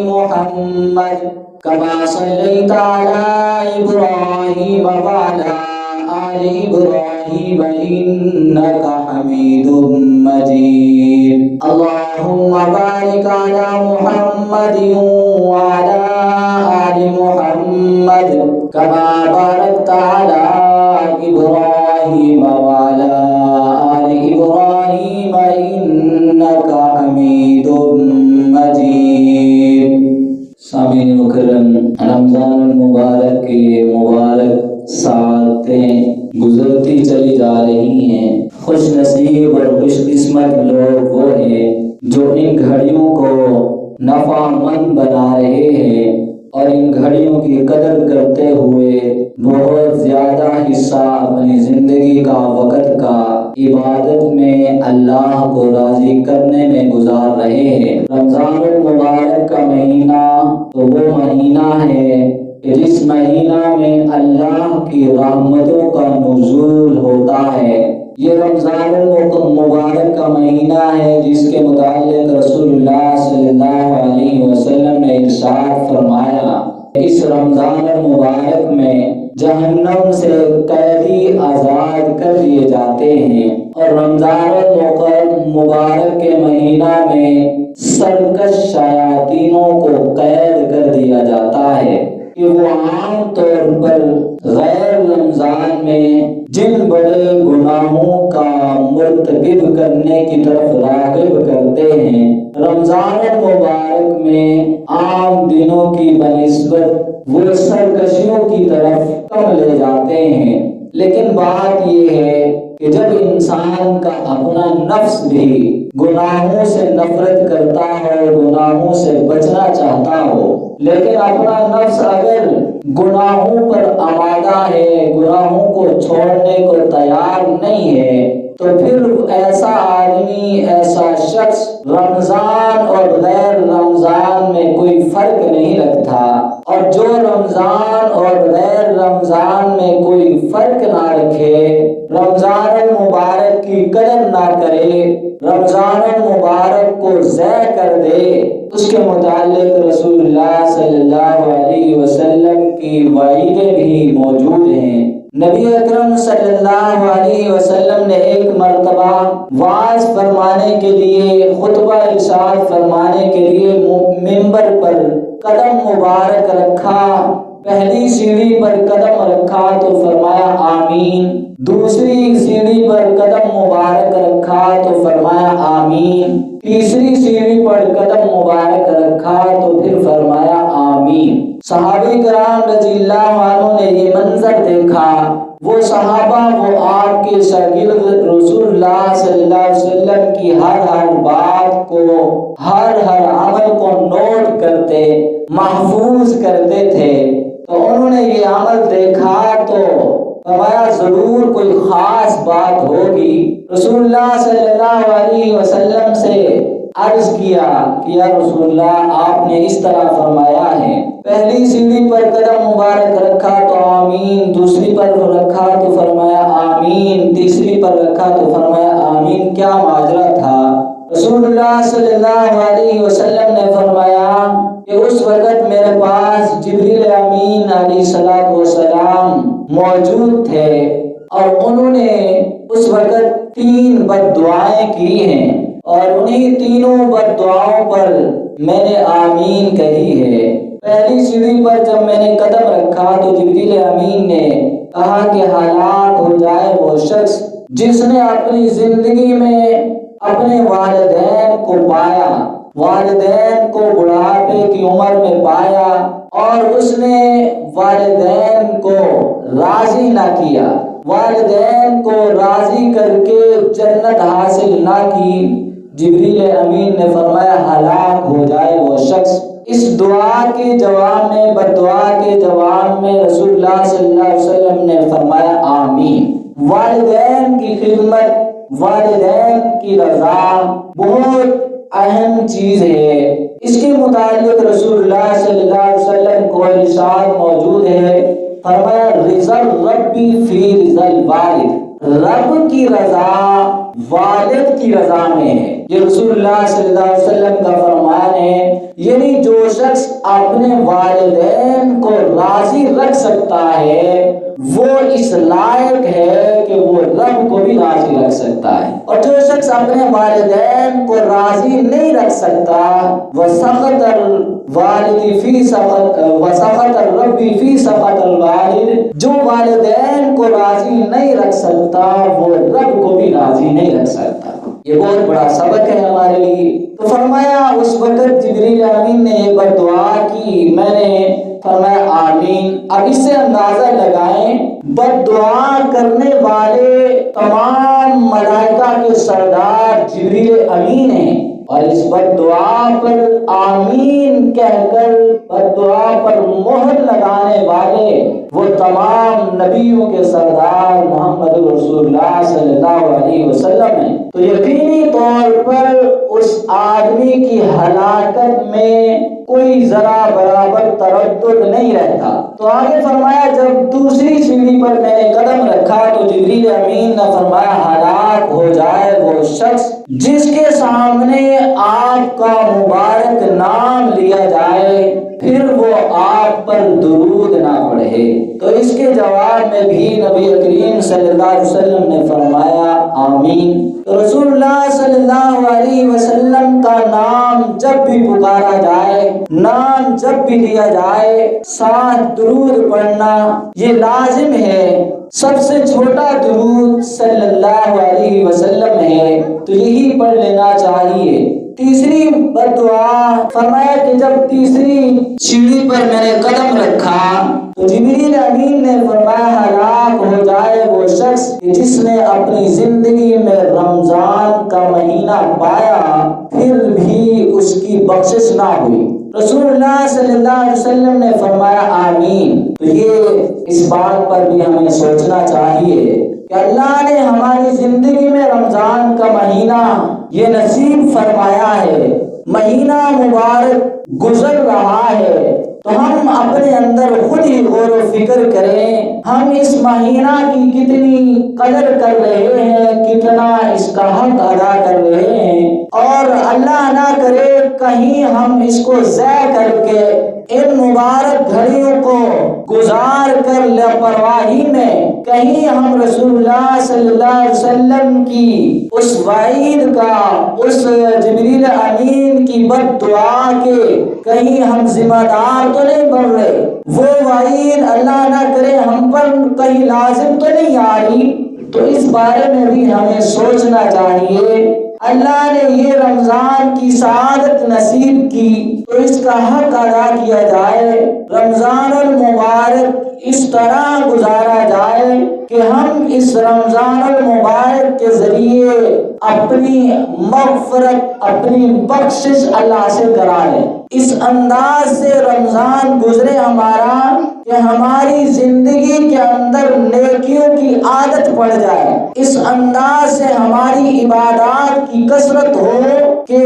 محمد كما صليت على إبراهيم وعلى آل إبراهيم إنك حميد مجيد اللهم بارك على محمد وعلى آل محمد كما باركت على إبراهيم وعلى آل إبراهيم إنك حميد مجيد سامعین مکرم، رمضان المبارک کی مبارک ساعتیں گزرتی چلی جا رہی ہیں۔ خوش نصیب اور خوش قسمت لوگ وہ ہیں جو ان گھڑیوں کو نفع مند بنا رہے ہیں اور ان گھڑیوں کی قدر کرتے ہوئے بہت زیادہ حصہ اپنی زندگی کا وقت کا عبادت میں اللہ کو راضی کرنے میں گزار رہے ہیں۔ رمضان المبارک کا مہینہ تو وہ مہینہ ہے کہ جس مہینہ میں اللہ کی رحمتوں کا نزول ہوتا ہے۔ یہ رمضان المبارک کا مہینہ ہے جس کے متعلق رسول اللہ صلی اللہ علیہ وسلم نے ارشاد فرمایا، اس رمضان المبارک میں جہنم سے قیدی آزاد کر دیے جاتے ہیں، اور رمضان المبارک کے مہینہ میں سرکش شیاطینوں کو قید کر دیا جاتا ہے کہ وہ عام طور پر غیر رمضان میں جن بڑے گناہوں کا مرتکب کرنے کی طرف راغب کرتے ہیں، رمضان المبارک میں عام دنوں کی بنسبت وہ سرکشیوں کی طرف کم لے جاتے ہیں۔ لیکن بات یہ ہے کہ جب انسان کا اپنا نفس بھی گناہوں سے نفرت کرتا ہو، گناہوں سے بچنا چاہتا ہو، لیکن اپنا نفس اگر گناہوں پر آمادہ ہے، گناہوں کو چھوڑنے کو تیار نہیں ہے، تو پھر ایسا آدمی، ایسا شخص رمضان اور غیر رمضان میں کوئی فرق نہیں رکھتا، اور جو رمضان اور غیر رمضان میں کوئی فرق نہ رکھے، رمضان المبارک کی قدر نہ کرے، رمضان المبارک کو ضائع کر دے، اس کے متعلق رسول اللہ صلی اللہ علیہ وسلم کی وعیدیں بھی موجود ہیں۔ نبی اکرم صلی اللہ علیہ وسلم نے ایک مرتبہ وعظ فرمانے کے لیے، خطبہ ارشاد فرمانے کے لیے منبر پر قدم مبارک رکھا۔ پہلی سیڑھی پر قدم رکھا تو فرمایا آمین، دوسری سیڑھی پر قدم مبارک رکھا تو فرمایا آمین، تیسری سیڑھی پر قدم مبارک رکھا تو پھر فرمایا آمین۔ صحابہ کرام رضی اللہ عنہ نے یہ منظر دیکھا، وہ صحابہ وہ آپ کے شاگرد رسول اللہ صلی اللہ علیہ وسلم کی ہر بات کو، ہر عمل کو نوٹ کرتے، محفوظ کرتے تھے۔ تو انہوں نے یہ عمل دیکھا تو فرمایا ضرور کوئی خاص بات ہوگی۔ رسول اللہ صلی اللہ علیہ وسلم سے عرض کیا کہ یا رسول اللہ، آپ نے اس طرح فرمایا ہے، پہلی سیڑھی پر قدم مبارک رکھا تو آمین، دوسری پر رکھا تو فرمایا آمین، تیسری پر رکھا تو فرمایا آمین، کیا ماجرا تھا؟ رسول اللہ صلی اللہ علیہ وسلم نے فرمایا کہ اس وقت میرے پاس جبریل امین علیہ السلام موجود تھے، اور انہوں نے اس وقت 3 بد دعائیں کی ہیں، اور انہی تینوں بد دعاؤں پر میں نے آمین کہی ہے۔ پہلی سیڑھی پر جب میں نے قدم رکھا تو جبریل امین نے کہا کہ ہلاک ہو جائے وہ شخص جس نے اپنی زندگی میں اپنے والدین کو پایا، والدین کو بڑھاپے کی عمر میں پایا، اور اس نے والدین کو راضی نہ کیا، والدین کو راضی کر کے جنت حاصل نہ کی۔ جبریل امین نے فرمایا ہلاک ہو جائے وہ شخص۔ اس دعا کے جواب میں، بددعا کے جواب میں رسول اللہ صلی اللہ علیہ وسلم نے فرمایا آمین۔ والدین کی خدمت، والدین کی رضا بہت اہم چیز ہے۔ اس کے متعلق رسول اللہ صلی اللہ علیہ وسلم کو ارشاد موجود ہے، فرمایا رضا ربی فی رضا الوالد، رب کی رضا والد کی رضا میں ہے۔ یہ رسول اللہ صلی اللہ علیہ وسلم کا فرمان ہے، یعنی جو شخص اپنے والدین کو راضی رکھ سکتا ہے وہ اس لائق ہے کہ وہ رب کو بھی راضی رکھ سکتا ہے، اور جو شخص اپنے والدین کو راضی نہیں رکھ سکتا وسخط الوالد فی سخط وسخط الرب فی سخط الوالد، جو والدین کو راضی نہیں رکھ سکتا وہ رب کو بھی راضی نہیں رکھ سکتا۔ یہ بہت بڑا سبق ہے ہمارے لیے۔ تو فرمایا اس وقت جبریل امین نے یہ بد دعا کی، میں نے فرمایا آمین۔ اب اس سے اندازہ لگائیں بد دعا کرنے والے تمام ملائکہ کے سردار جبریل امین ہیں، اور اس بد دعا پر آمین کہہ کر بد دعا پر مہر لگانے والے وہ تمام نبیوں کے سردار محمد رسول اللہ صلی اللہ علیہ وسلم ہیں۔ تو یقینی طور پر اس آدمی کی ہلاکت میں کوئی ذرا برابر تردد نہیں رہتا۔ تو آگے فرمایا جب دوسری سیڑھی پر میں نے قدم رکھا تو جبریل امین نے فرمایا ہلاک ہو جائے وہ شخص جس کے سامنے آپ کا مبارک نام لیا جائے پھر وہ آپ پر درود نہ پڑھے۔ تو اس کے جواب میں بھی نبی کریم صلی اللہ علیہ وسلم نے فرمایا آمین۔ تو رسول اللہ صلی اللہ علیہ وسلم کا نام جب بھی پکارا جائے، نام جب بھی لیا جائے، ساتھ درود پڑھنا یہ لازم ہے۔ سب سے چھوٹا درود صلی اللہ علیہ وسلم ہے تو یہی پڑھ لینا چاہیے۔ تیسری بددعا فرمایا کہ جب تیسری سیڑھی پر میں نے قدم رکھا تو جبریل امین نے فرمایا ہلاک ہو جائے وہ شخص جس نے اپنی زندگی میں رمضان کا مہینہ پایا پھر بھی اس کی بخشش نہ ہوئی۔ رسول اللہ صلی اللہ علیہ وسلم نے فرمایا آمین۔ تو یہ اس بات پر بھی ہمیں سوچنا چاہیے کہ اللہ نے ہماری زندگی میں رمضان کا مہینہ یہ نصیب فرمایا ہے، مہینہ مبارک گزر رہا ہے، تو ہم اپنے اندر خود ہی غور و فکر کریں ہم اس مہینہ کی کتنی قدر کر رہے ہیں، کتنا اس کا حق ادا کر رہے ہیں، اور اللہ نہ کرے کہیں ہم اس کو ضائع کر کے ان مبارک گھڑیوں کو گزار کر لاپرواہی میں کہیں ہم رسول اللہ صلی اللہ علیہ وسلم کی اس وعید کا، اس جبریل امین کی بد دعا کے کہیں ہم ذمہ دار تو نہیں بن رہے، وہ وعید اللہ نہ کرے ہم پر کہیں لازم تو نہیں آ رہی۔ تو اس بارے میں بھی ہمیں سوچنا چاہیے۔ اللہ نے یہ رمضان کی سعادت نصیب کی تو اس کا حق ادا کیا جائے، رمضان المبارک اس طرح گزارا جائے کہ ہم اس رمضان المبارک کے ذریعے اپنی مغفرت، اپنی بخشش اللہ سے کرا لیں۔ اس انداز سے رمضان گزرے ہمارا کہ ہماری زندگی کے اندر نیکیوں کی عادت پڑ جائے، اس انداز سے ہماری عبادات کی کثرت ہو کہ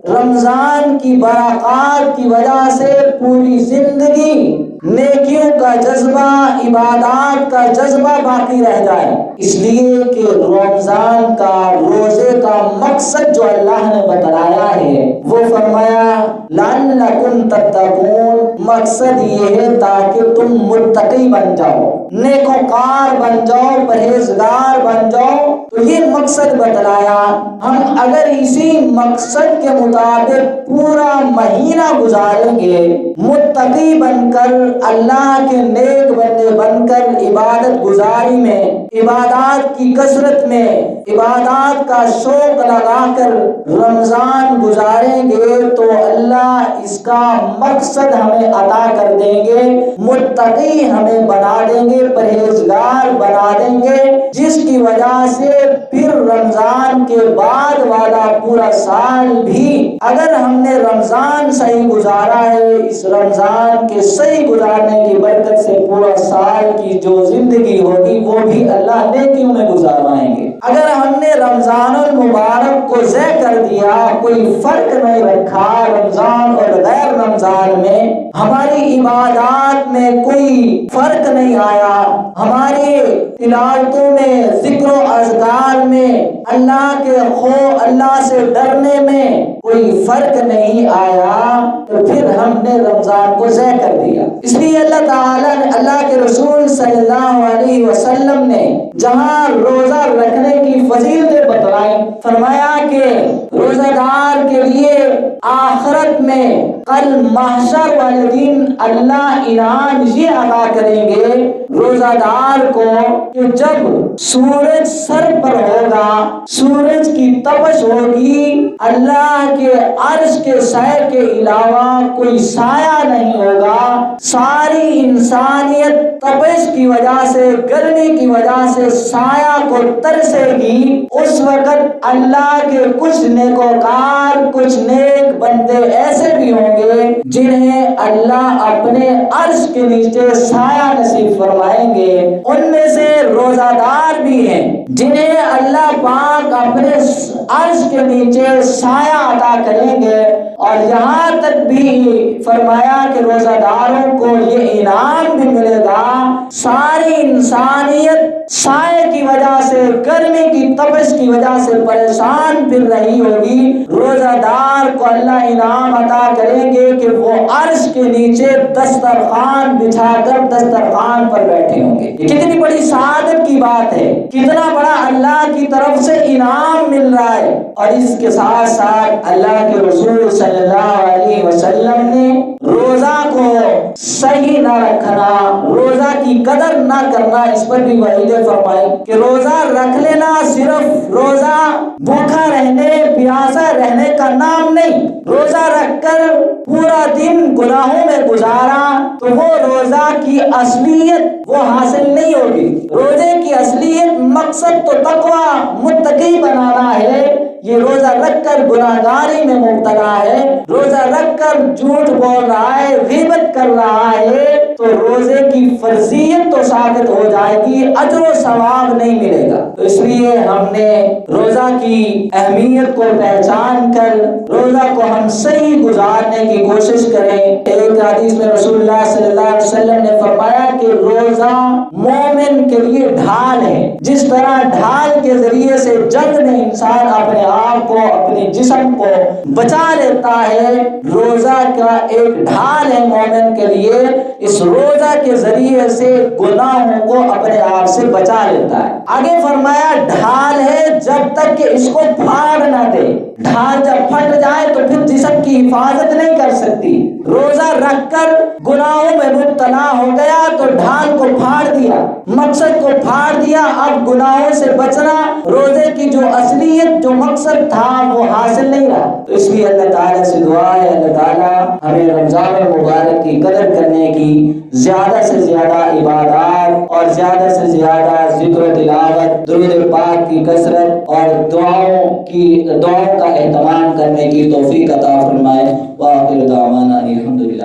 رمضان کی برکات کی وجہ سے پوری زندگی نیکیوں کا جذبہ، عبادات کا جذبہ باقی رہ جائے۔ اس لیے کہ رمضان کا روزے کا مقصد جو اللہ نے بتلایا ہے وہ فرمایا لعلکم تتقون، مقصد یہ ہے تاکہ تم متقی بن جاؤ، نیکوکار بن جاؤ، پرہیزگار بن جاؤ۔ تو یہ مقصد بتلایا، ہم اگر اسی مقصد کے مطابق پورا مہینہ گزاریں گے متقی بن کر، اللہ کے نیک بندے بن کر، عبادت گزاری میں، عبادات کی کثرت میں، عبادات کا شوق لگا کر رمضان گزاریں گے تو اللہ اس کا مقصد ہمیں عطا کر دیں گے، متقی ہمیں بنا دیں گے، پرہیزگار بنا دیں گے، جس کی وجہ سے پھر رمضان کے بعد والا پورا سال بھی اگر ہم نے رمضان صحیح گزارا ہے، اس رمضان کے صحیح گزارنے کی برکت سے پورا سال کی جو زندگی ہوگی وہ بھی اللہ نیکیوں میں گزاروائیں گے۔ اگر ہم نے رمضان المبارک کو ضائع کر دیا، کوئی فرق نہیں رکھا رمضان اور غیر رمضان میں، ہماری عبادات میں کوئی فرق نہیں آیا، ہماری تلاوتوں میں، ذکر و اذکار میں، اللہ کے خوف، اللہ سے ڈرنے میں کوئی فرق نہیں آیا، تو پھر ہم نے رمضان کو ضائع کر دیا۔ اس لیے اللہ تعالیٰ نے، اللہ کے رسول صلی اللہ علیہ وسلم نے جہاں روزہ رکھنے کی فضیلتیں بتلائی، فرمایا کہ روزہ دار کے لیے آخرت میں کل محشر والے دن اللہ انعام یہ عطا کریں گے روزہ دار کو کہ جب سورج سر پر ہوگا، سورج کی تپش ہوگی، اللہ کے عرش کے سائے کے علاوہ کوئی سایہ نہیں ہوگا، ساری انسانیت تپش کی وجہ سے، گرمی کی وجہ سے سایہ کو ترسے گی۔ اس وقت اللہ کے کچھ نیکوکار، کچھ نیک بندے ایسے بھی ہوں گے جنہیں اللہ اپنے عرش کے نیچے سایہ نصیب فرمائیں گے۔ ان میں سے روزہ دار بھی ہیں جنہیں اللہ پاک اپنے عرش کے نیچے سایہ عطا کریں گے، اور یہاں تک بھی فرمایا کہ روزہ داروں کو یہ انعام بھی ملے گا، ساری انسانیت سائے کی وجہ سے، گرمی کی تپش کی وجہ سے پریشان پھر رہی ہوگی، روزہ دار کو اللہ انعام عطا کریں گے کہ وہ عرش کے نیچے دسترخوان بچھا کر دسترخوان پر بیٹھے ہوں گے۔ یہ کتنی بڑی سعادت کی بات ہے، کتنا بڑا اللہ کی طرف سے انعام مل رہا ہے۔ اور اس کے ساتھ ساتھ اللہ کے رسول صلی اللہ علیہ وسلم نے روزہ کو صحیح نہ رکھنا، روزہ کی قدر نہ کرنا، اس پر بھی وعیدیں فرمائی کہ روزہ رکھ لینا صرف روزہ بھوکا رہنے، پیاسا رہنے کا نام نہیں۔ روزہ رکھ کر پورا دن گناہوں میں گزارا تو وہ روزہ کی اصلیت وہ حاصل نہیں ہوگی۔ روزے کی اصلیت مقصد تو تقوی، متقی بنانا ہے۔ یہ روزہ رکھ کر گناہگاری میں مبتلا ہے، روزہ رکھ کر جھوٹ بول رہا ہے، غیبت کر رہا ہے، تو روزے کی فرضیت تو ثابت ہو جائے گی، اجر و ثواب نہیں ملے گا۔ تو اس لیے ہم نے روزہ کی اہمیت کو پہچان کر روزہ کو ہم صحیح گزارنے کی کوشش کریں۔ ایک حدیث میں رسول اللہ صلی اللہ علیہ وسلم نے فرمایا کہ روزہ مومن کے لیے ڈھال ہے، جس طرح ڈھال کے ذریعے سے جنگ میں انسان اپنے آپ کو، اپنے جسم کو بچا لیتا ہے، روزہ کا ایک ڈھال ہے مومن کے لیے، اس روزہ کے ذریعے سے گناہوں کو اپنے آپ سے بچا لیتا ہے۔ آگے فرمایا ڈھال ہے جب تک کہ اس کو پھاڑ نہ دے، ڈھال جب پھٹ جائے تو پھر جسم کی حفاظت نہیں کر سکتی۔ روزہ رکھ کر گناہوں میں مبتلا ہو گیا تو ڈھال کو پھاڑ دیا، مقصد کو پھاڑ دیا، اب گناہوں سے بچنا، روزے کی جو اصلیت، جو مقصد تھا وہ حاصل نہیں رہا۔ تو اس لیے اللہ تعالیٰ سے دعا ہے، اللہ تعالیٰ ہمیں رمضان المبارک کی قدر کرنے کی، زیادہ سے زیادہ عبادات اور زیادہ سے زیادہ ذکر و تلاوت، درود پاک کی کثرت اور دعاؤں کا اہتمام کرنے کی توفیق عطا فرمائے۔ وآخر دعوانا الحمدللہ۔